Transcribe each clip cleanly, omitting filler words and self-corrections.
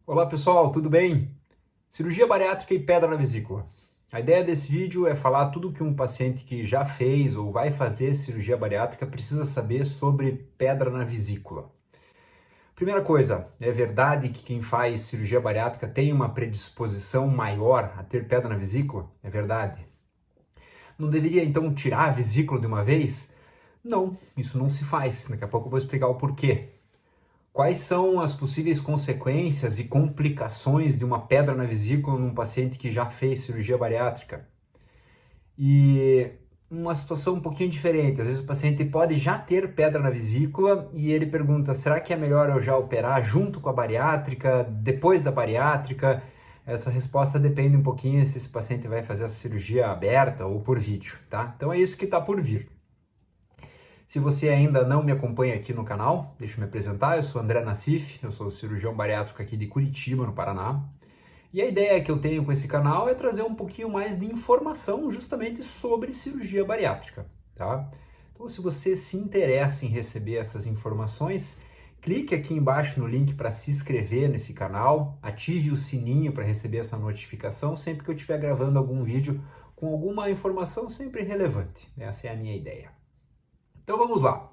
Olá pessoal, tudo bem? Cirurgia bariátrica e pedra na vesícula. A ideia desse vídeo é falar tudo que um paciente que já fez ou vai fazer cirurgia bariátrica precisa saber sobre pedra na vesícula. Primeira coisa, é verdade que quem faz cirurgia bariátrica tem uma predisposição maior a ter pedra na vesícula? É verdade. Não deveria então tirar a vesícula de uma vez? Não, isso não se faz. Daqui a pouco eu vou explicar o porquê. Quais são as possíveis consequências e complicações de uma pedra na vesícula num paciente que já fez cirurgia bariátrica? E uma situação um pouquinho diferente, às vezes o paciente pode já ter pedra na vesícula e ele pergunta, será que é melhor eu já operar junto com a bariátrica, depois da bariátrica? Essa resposta depende um pouquinho se esse paciente vai fazer a cirurgia aberta ou por vídeo, tá? Então é isso que está por vir. Se você ainda não me acompanha aqui no canal, deixa eu me apresentar, eu sou André Nassif, eu sou cirurgião bariátrico aqui de Curitiba, no Paraná. E a ideia que eu tenho com esse canal é trazer um pouquinho mais de informação justamente sobre cirurgia bariátrica, tá? Então, se você se interessa em receber essas informações, clique aqui embaixo no link para se inscrever nesse canal, ative o sininho para receber essa notificação sempre que eu estiver gravando algum vídeo com alguma informação sempre relevante. Essa é a minha ideia. Então vamos lá.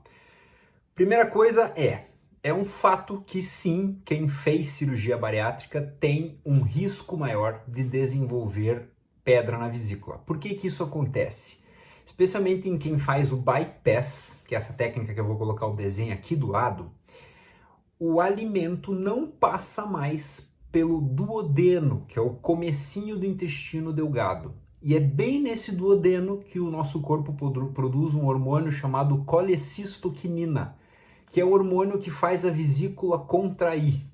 Primeira coisa é um fato que sim, quem fez cirurgia bariátrica tem um risco maior de desenvolver pedra na vesícula. Por que que isso acontece? Especialmente em quem faz o bypass, que é essa técnica que eu vou colocar o desenho aqui do lado, o alimento não passa mais pelo duodeno, que é o comecinho do intestino delgado. E é bem nesse duodeno que o nosso corpo produz um hormônio chamado colecistoquinina, que é o hormônio que faz a vesícula contrair.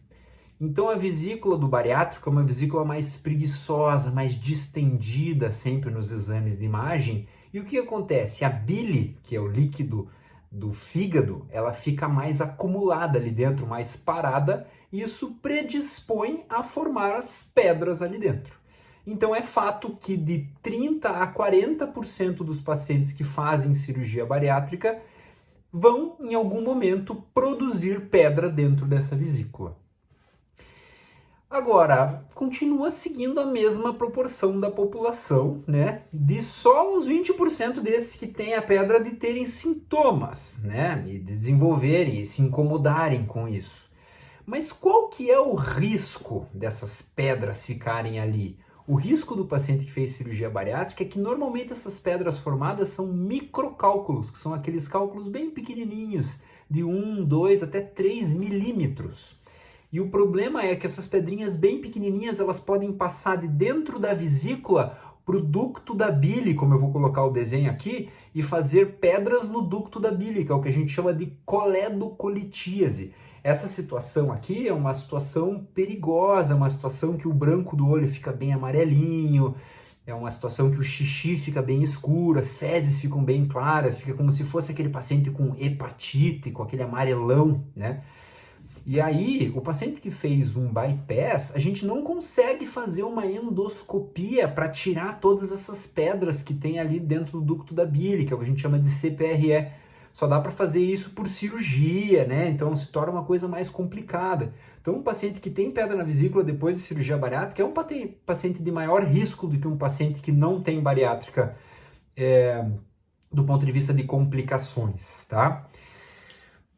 Então a vesícula do bariátrico é uma vesícula mais preguiçosa, mais distendida sempre nos exames de imagem. E o que acontece? A bile, que é o líquido do fígado, ela fica mais acumulada ali dentro, mais parada, e isso predispõe a formar as pedras ali dentro. Então é fato que de 30 a 40% dos pacientes que fazem cirurgia bariátrica vão, em algum momento, produzir pedra dentro dessa vesícula. Agora, continua seguindo a mesma proporção da população, né? De só uns 20% desses que têm a pedra de terem sintomas, né? E desenvolverem e se incomodarem com isso. Mas qual que é o risco dessas pedras ficarem ali? O risco do paciente que fez cirurgia bariátrica é que normalmente essas pedras formadas são microcálculos, que são aqueles cálculos bem pequenininhos, de 1, 2 até 3 milímetros. E o problema é que essas pedrinhas bem pequenininhas, elas podem passar de dentro da vesícula para o ducto da bile, como eu vou colocar o desenho aqui, e fazer pedras no ducto da bile, que é o que a gente chama de coledocolitíase. Essa situação aqui é uma situação perigosa, uma situação que o branco do olho fica bem amarelinho, é uma situação que o xixi fica bem escuro, as fezes ficam bem claras, fica como se fosse aquele paciente com hepatite, com aquele amarelão, né? E aí, o paciente que fez um bypass, a gente não consegue fazer uma endoscopia para tirar todas essas pedras que tem ali dentro do ducto da bile, que é o que a gente chama de CPRE. Só dá para fazer isso por cirurgia, né? Então se torna uma coisa mais complicada. Então um paciente que tem pedra na vesícula depois de cirurgia bariátrica é um paciente de maior risco do que um paciente que não tem bariátrica do ponto de vista de complicações, tá?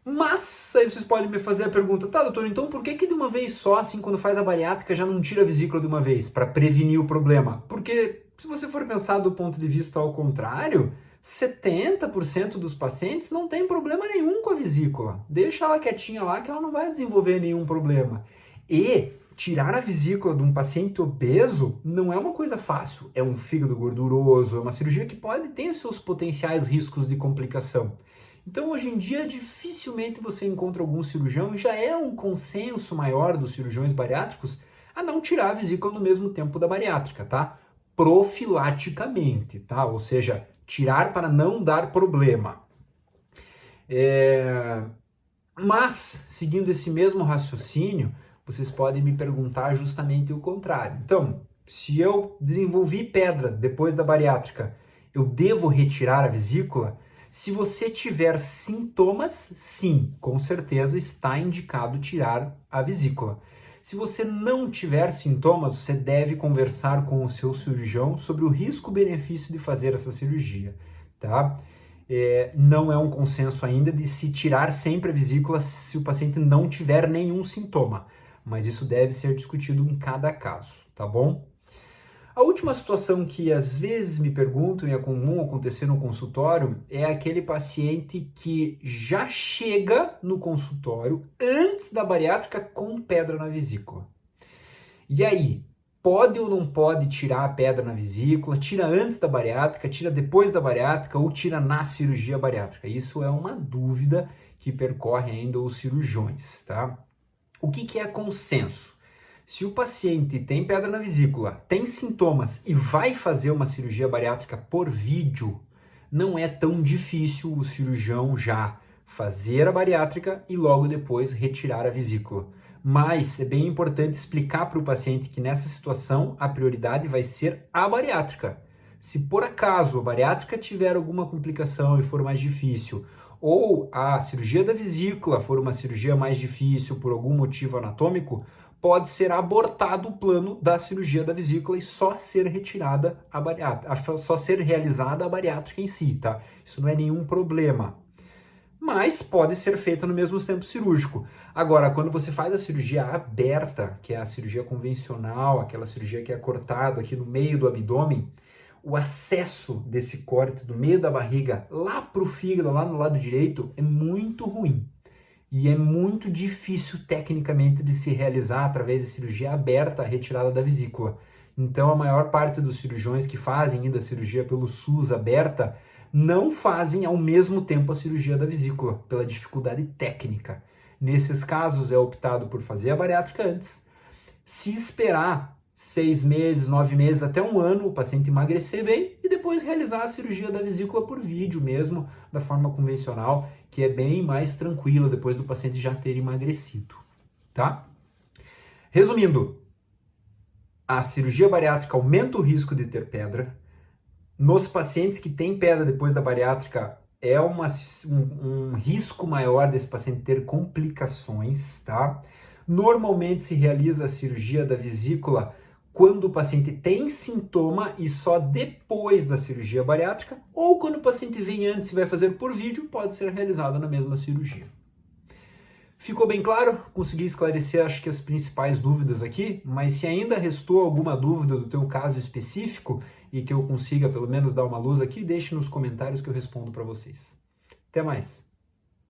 Mas, aí vocês podem me fazer a pergunta, tá, doutor, então por que de uma vez só, assim, quando faz a bariátrica, já não tira a vesícula de uma vez, para prevenir o problema? Porque, se você for pensar do ponto de vista ao contrário, 70% dos pacientes não tem problema nenhum com a vesícula. Deixa ela quietinha lá que ela não vai desenvolver nenhum problema. E tirar a vesícula de um paciente obeso não é uma coisa fácil. É um fígado gorduroso, é uma cirurgia que pode ter os seus potenciais riscos de complicação. Então, hoje em dia, dificilmente você encontra algum cirurgião, e já é um consenso maior dos cirurgiões bariátricos, a não tirar a vesícula no mesmo tempo da bariátrica, tá? Profilaticamente, tá? Ou seja, tirar para não dar problema. Mas, seguindo esse mesmo raciocínio, vocês podem me perguntar justamente o contrário. Então, se eu desenvolvi pedra depois da bariátrica, eu devo retirar a vesícula? Se você tiver sintomas, sim, com certeza está indicado tirar a vesícula. Se você não tiver sintomas, você deve conversar com o seu cirurgião sobre o risco-benefício de fazer essa cirurgia, tá? Não é um consenso ainda de se tirar sempre a vesícula se o paciente não tiver nenhum sintoma, mas isso deve ser discutido em cada caso, tá bom? A última situação que às vezes me perguntam e é comum acontecer no consultório é aquele paciente que já chega no consultório antes da bariátrica com pedra na vesícula. E aí, pode ou não pode tirar a pedra na vesícula? Tira antes da bariátrica, tira depois da bariátrica ou tira na cirurgia bariátrica? Isso é uma dúvida que percorre ainda os cirurgiões, tá? O que é consenso? Se o paciente tem pedra na vesícula, tem sintomas e vai fazer uma cirurgia bariátrica por vídeo, não é tão difícil o cirurgião já fazer a bariátrica e logo depois retirar a vesícula. Mas é bem importante explicar para o paciente que nessa situação a prioridade vai ser a bariátrica. Se por acaso a bariátrica tiver alguma complicação e for mais difícil, ou a cirurgia da vesícula for uma cirurgia mais difícil por algum motivo anatômico, pode ser abortado o plano da cirurgia da vesícula e só ser retirada a bariátrica, só ser realizada a bariátrica em si, tá? Isso não é nenhum problema. Mas pode ser feita no mesmo tempo cirúrgico. Agora, quando você faz a cirurgia aberta, que é a cirurgia convencional, aquela cirurgia que é cortado aqui no meio do abdômen, o acesso desse corte do meio da barriga lá para o fígado, lá no lado direito, é muito ruim. E é muito difícil tecnicamente de se realizar através de cirurgia aberta a retirada da vesícula. Então a maior parte dos cirurgiões que fazem ainda a cirurgia pelo SUS aberta não fazem ao mesmo tempo a cirurgia da vesícula, pela dificuldade técnica. Nesses casos é optado por fazer a bariátrica antes, se esperar 6 meses, 9 meses, até um ano, o paciente emagrecer bem e depois realizar a cirurgia da vesícula por vídeo mesmo, da forma convencional, que é bem mais tranquila depois do paciente já ter emagrecido, tá? Resumindo, a cirurgia bariátrica aumenta o risco de ter pedra. Nos pacientes que têm pedra depois da bariátrica, é um risco maior desse paciente ter complicações, tá? Normalmente se realiza a cirurgia da vesícula quando o paciente tem sintoma e só depois da cirurgia bariátrica, ou quando o paciente vem antes e vai fazer por vídeo, pode ser realizado na mesma cirurgia. Ficou bem claro? Consegui esclarecer, acho que as principais dúvidas aqui, mas se ainda restou alguma dúvida do teu caso específico e que eu consiga pelo menos dar uma luz aqui, deixe nos comentários que eu respondo para vocês. Até mais!